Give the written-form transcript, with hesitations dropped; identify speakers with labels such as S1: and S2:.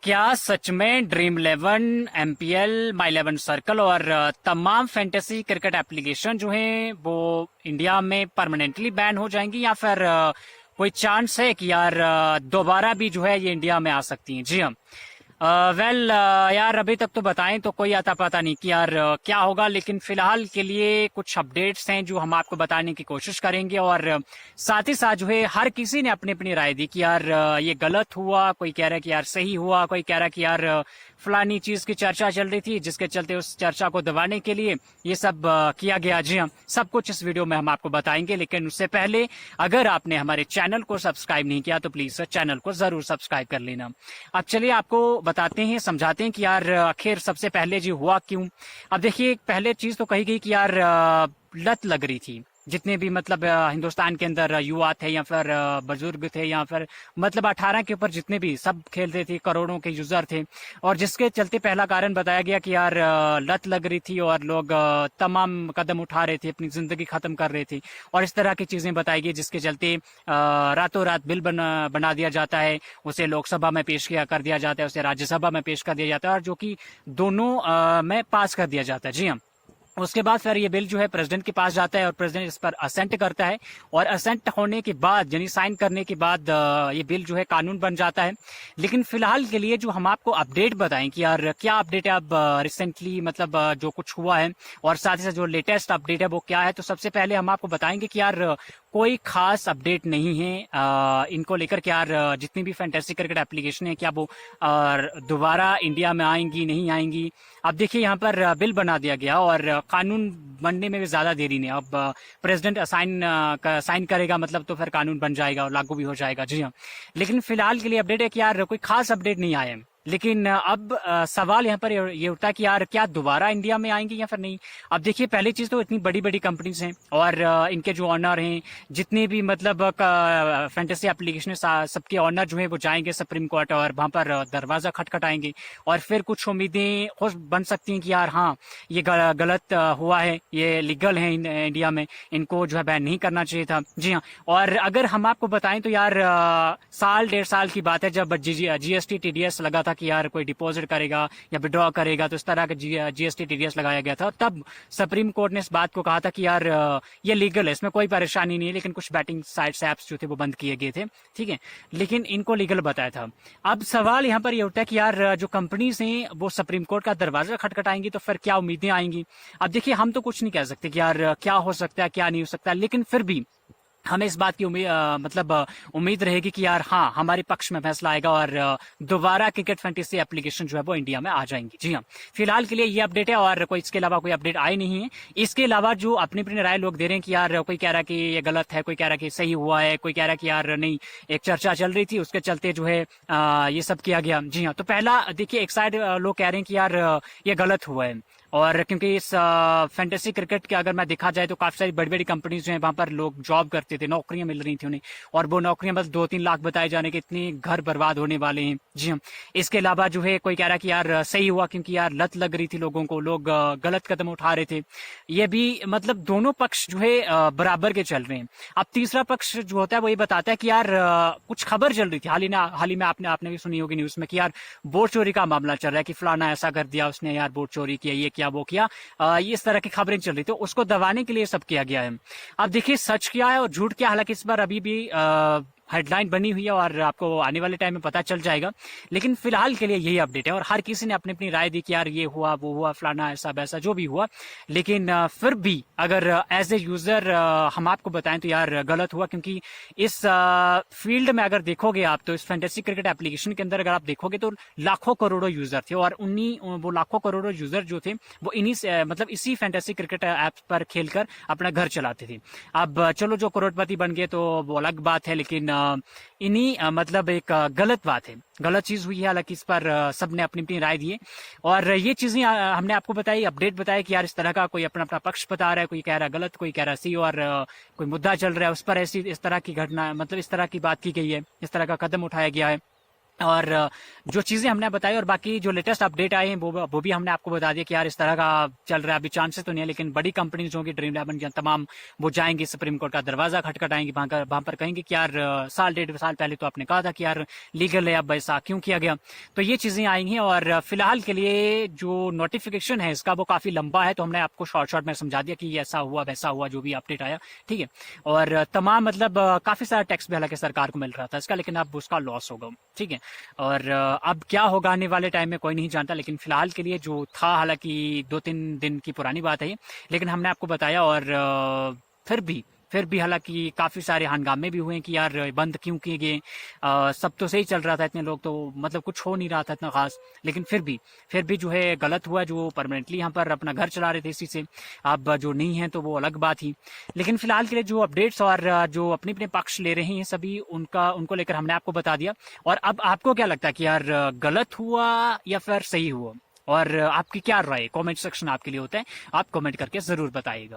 S1: क्या सच में dream 11, MPL, माई 11 circle और तमाम फैंटेसी क्रिकेट एप्लीकेशन जो हैं वो इंडिया में परमानेंटली बैन हो जाएंगी या फिर कोई चांस है कि यार दोबारा भी जो है ये इंडिया में आ सकती हैं? जी हाँ। वेल यार अभी तक तो बताएं तो कोई आता पता नहीं कि यार क्या होगा, लेकिन फिलहाल के लिए कुछ अपडेट्स हैं जो हम आपको बताने की कोशिश करेंगे। और साथ ही साथ जो है हर किसी ने अपनी अपनी राय दी कि यार ये गलत हुआ, कोई कह रहा है कि यार सही हुआ, कोई कह रहा है कि यार फलानी चीज की चर्चा चल रही थी जिसके चलते उस चर्चा को दबाने के लिए ये सब किया गया। जी हाँ, सब कुछ इस वीडियो में हम आपको बताएंगे, लेकिन उससे पहले अगर आपने हमारे चैनल को सब्सक्राइब नहीं किया तो प्लीज चैनल को जरूर सब्सक्राइब कर लेना। अब चलिए आपको बताते हैं, समझाते हैं कि यार आखिर सबसे पहले जी हुआ क्यों। अब देखिए, पहले चीज तो कही गई कि यार लत लग रही थी। जितने भी मतलब हिंदुस्तान के अंदर युवा थे या फिर बुजुर्ग थे या फिर मतलब 18 के ऊपर जितने भी सब खेलते थे, करोड़ों के यूजर थे। और जिसके चलते पहला कारण बताया गया कि यार लत लग रही थी और लोग तमाम कदम उठा रहे थे, अपनी जिंदगी खत्म कर रहे थे। और इस तरह की चीजें बताई गई जिसके चलते रातों रात बिल बना दिया जाता है, उसे लोकसभा में पेश किया कर दिया जाता है, उसे राज्यसभा में पेश कर दिया जाता है, और जो कि दोनों में पास कर दिया जाता है। जी हाँ। उसके बाद फिर ये बिल जो है प्रेसिडेंट के पास जाता है और प्रेसिडेंट इस पर असेंट करता है। और असेंट होने के बाद यानी साइन करने के बाद ये बिल जो है कानून बन जाता है। लेकिन फिलहाल के लिए जो हम आपको अपडेट बताएं कि यार क्या अपडेट है अब रिसेंटली, मतलब जो कुछ हुआ है और साथ ही साथ जो लेटेस्ट अपडेट है वो क्या है, तो सबसे पहले हम आपको बताएंगे कि यार कोई खास अपडेट नहीं है इनको लेकर के। यार जितनी भी फैंटेसी क्रिकेट एप्लीकेशन है क्या वो दोबारा इंडिया में आएंगी नहीं आएंगी। अब देखिए यहाँ पर बिल बना दिया गया और कानून बनने में भी ज्यादा देरी नहीं। अब प्रेसिडेंट साइन करेगा मतलब तो फिर कानून बन जाएगा और लागू भी हो जाएगा। जी हाँ। लेकिन फिलहाल के लिए अपडेट है कि यार कोई खास अपडेट नहीं आया है। लेकिन अब सवाल यहाँ पर ये उठता है कि यार क्या दोबारा इंडिया में आएंगे या फिर नहीं। अब देखिए, पहली चीज तो इतनी बड़ी बड़ी कंपनीज हैं और इनके जो ऑनर हैं, जितने भी मतलब फैंटेसी एप्लीकेशन सबके ऑनर जो है वो जाएंगे सुप्रीम कोर्ट और वहां पर दरवाजा खटखटाएंगे। और फिर कुछ उम्मीदें हो बन सकती हैं कि यार हाँ ये गलत हुआ है, ये लीगल है इंडिया में, इनको जो है बैन नहीं करना चाहिए था। जी हाँ। और अगर हम आपको बताएं तो यार साल 1.5 साल की बात है जब जीएसटी टीडीएस लगा था कि यार कोई डिपॉजिट करेगा या विड्रॉ करेगा तो इस तरह का जीएसटी टीडीएस लगाया गया था। तब सुप्रीम कोर्ट ने इस बात को कहा था कि यार ये लीगल है, इसमें कोई परेशानी नहीं है, लेकिन कुछ बैटिंग साइट्स ऐप्स जो थे वो बंद किए गए थे, ठीक है, लेकिन इनको लीगल बताया था। अब सवाल यहाँ पर ये उठता है कि यार जो कंपनीज हैं वो सुप्रीम कोर्ट का दरवाजा खटखटाएंगी तो फिर क्या उम्मीदें आएंगी। अब देखिए, हम तो कुछ नहीं कह सकते कि यार क्या हो सकता है क्या नहीं हो सकता, लेकिन फिर भी हमें इस बात की उम्मीद रहेगी कि यार हाँ हमारे पक्ष में फैसला आएगा और दोबारा क्रिकेट फैंटेसी एप्लीकेशन जो है वो इंडिया में आ जाएंगी। जी हाँ। फिलहाल के लिए ये अपडेट है और कोई इसके अलावा कोई अपडेट आए नहीं है। इसके अलावा जो अपनी अपनी राय लोग दे रहे हैं कि यार कोई कह रहा है कि ये गलत है, कोई कह रहा है कि सही हुआ है, कोई कह रहा है कि यार नहीं, एक चर्चा चल रही थी उसके चलते जो है ये सब किया गया। जी हाँ। तो पहला देखिए, एक साइड लोग कह रहे हैं कि यार ये गलत हुआ है, और क्योंकि इस फैंटेसी क्रिकेट के अगर मैं देखा जाए तो काफी सारी बड़ी बड़ी कंपनीज जो है वहां पर लोग जॉब करते थे, नौकरियां मिल रही थी उन्हें, और वो नौकरियां बस 2-3 लाख बताए जाने के इतने घर बर्बाद होने वाले हैं। जी हाँ। इसके अलावा जो है कोई कह रहा है कि यार सही हुआ क्योंकि यार लत लग रही थी लोगों को, लोग गलत कदम उठा रहे थे। ये भी मतलब दोनों पक्ष जो है बराबर के चल रहे हैं। अब तीसरा पक्ष जो होता है वो ये बताता है कि यार कुछ खबर चल रही थी हाल ही में आपने भी सुनी होगी न्यूज में कि यार वोट चोरी का मामला चल रहा है कि फलाना ऐसा कर दिया उसने, यार वोट चोरी किया, ये किया वो किया, ये इस तरह की खबरें चल रही थी, तो उसको दबाने के लिए सब किया गया है। अब देखिए सच क्या है और झूठ क्या, हालांकि इस बार अभी भी हेडलाइन बनी हुई है और आपको आने वाले टाइम में पता चल जाएगा। लेकिन फिलहाल के लिए यही अपडेट है और हर किसी ने अपनी अपनी राय दी कि यार ये हुआ वो हुआ फलाना ऐसा वैसा जो भी हुआ। लेकिन फिर भी अगर एज ए यूजर हम आपको बताएं तो यार गलत हुआ, क्योंकि इस फील्ड में अगर देखोगे आप तो इस फैंटेसी क्रिकेट एप्लीकेशन के अंदर अगर आप देखोगे तो लाखों करोड़ों यूजर थे और वो लाखों करोड़ों यूजर जो थे वो मतलब इसी फैंटेसी क्रिकेट ऐप पर खेलकर अपना घर चलाते थे। अब चलो जो करोड़पति बन गए तो वो अलग बात है, लेकिन इन्हीं मतलब एक गलत बात है, गलत चीज हुई है। हालांकि इस पर सबने अपनी अपनी राय दी है और ये चीजें हमने आपको बताई, अपडेट बताया कि यार इस तरह का कोई अपना अपना पक्ष बता रहा है, कोई कह रहा है गलत, कोई कह रहा है सही, और कोई मुद्दा चल रहा है उस पर ऐसी इस तरह की घटना मतलब इस तरह की बात की गई है, इस तरह का कदम उठाया गया है। और जो चीजें हमने बताई और बाकी जो लेटेस्ट अपडेट आए हैं वो भी हमने आपको बता दिया कि यार इस तरह का चल रहा है। अभी चांसेस तो नहीं है, लेकिन बड़ी कंपनीज होंगी ड्रीम इलेवन की तमाम, वो जाएंगी सुप्रीम कोर्ट का दरवाजा खटखटाएंगी, वहां पर कहेंगे कि यार साल 1.5 साल पहले तो आपने कहा था कि यार लीगल है, अब ऐसा क्यों किया गया। तो ये चीजें आएंगी और फिलहाल के लिए जो नोटिफिकेशन है इसका वो काफी लंबा है, तो हमने आपको शॉर्ट में समझा दिया कि ऐसा हुआ वैसा हुआ जो भी अपडेट आया, ठीक है। और तमाम मतलब काफी सारा टैक्स भी हालांकि सरकार को मिल रहा था इसका, लेकिन अब उसका लॉस होगा, ठीक है। और अब क्या होगा आने वाले टाइम में कोई नहीं जानता, लेकिन फिलहाल के लिए जो था, हालांकि 2-3 दिन की पुरानी बात है ये, लेकिन हमने आपको बताया। और फिर भी हालांकि काफी सारे हंगामे भी हुए कि यार बंद क्यों किए गए। सब तो सही चल रहा था, इतने लोग तो मतलब कुछ हो नहीं रहा था इतना खास, लेकिन फिर भी जो है गलत हुआ, जो परमानेंटली यहाँ पर अपना घर चला रहे थे इसी से। अब जो नहीं है तो वो अलग बात ही, लेकिन फिलहाल के लिए जो अपडेट्स और जो अपने अपने पक्ष ले रहे हैं सभी, उनको लेकर हमने आपको बता दिया। और अब आपको क्या लगता है कि यार गलत हुआ या फिर सही हुआ, और आपकी क्या राय, कमेंट सेक्शन आपके लिए होता है, आप कमेंट करके जरूर बताइएगा।